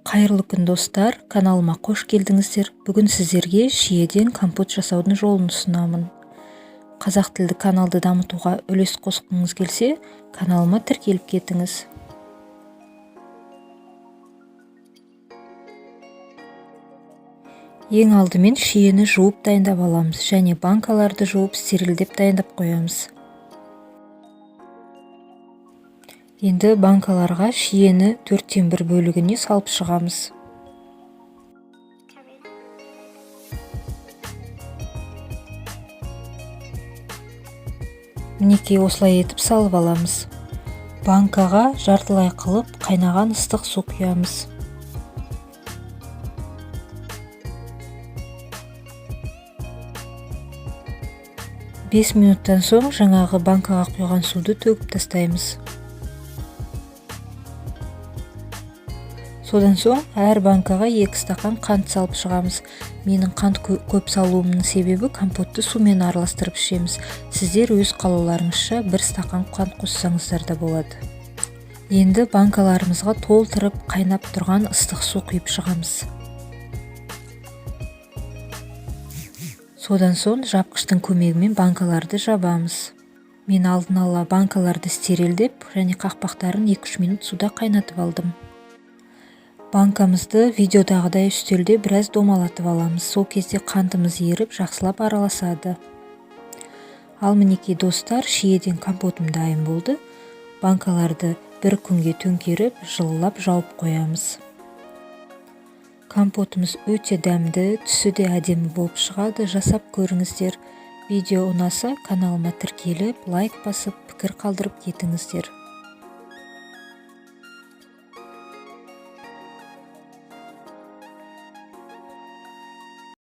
Қайырлы күн достар, каналыма қош келдіңіздер. Бүгін сіздерге шиеден компот жасаудың жолын ұсынамын. Қазақ тілді каналды дамытуға үлес қосқыңыз келсе, каналыма тіркеліп кетіңіз. Ең алдымен шиені жуып дайындап аламыз, және банкаларды жуып стерилдеп дайындап қоямыз. Енді банкаларға шиені 1/4 бөлігіне салып шығамыз. Мінекей осылай етіп салып аламыз. Банкаға жартылай қылып қайнаған ыстық су құямыз. Бес минуттан соң жаңағы банкаға құйған суды төгіп тастаймыз. Содан соң әр банкаға 2 стақан қант салып шығамыз. Менің қант көп салуымның себебі компотты сумен араластырып ішеміз. Сіздер өз қалауларыңызша 1 стақан қант қоссаңыздар да болады. Енді банкаларымызға толтырып қайнап тұрған ыстық су құйып шығамыз. Содан соң жапқыштың көмегімен банкаларды жабамыз. Мен алдын ала банкаларды стерилдеп, және қақпақтарын 2-3 минут суда қайнатып алдым. Банкамызды видеодағыдай үстелде біраз домалатып аламыз. Сол кезде қантымыз еріп, жақсылап араласады. Ал мінекей достар, шиеден компотым дайын болды. Банкаларды 1 күнге төңкеріп, жылылап жауып қоямыз. Компотымыз өте дәмді, түсі де әдемі болып шығады. Жасап көріңіздер. Видео ұнаса, каналыма тіркеліп, лайк басып, пікір қалдырып кетіңіздер.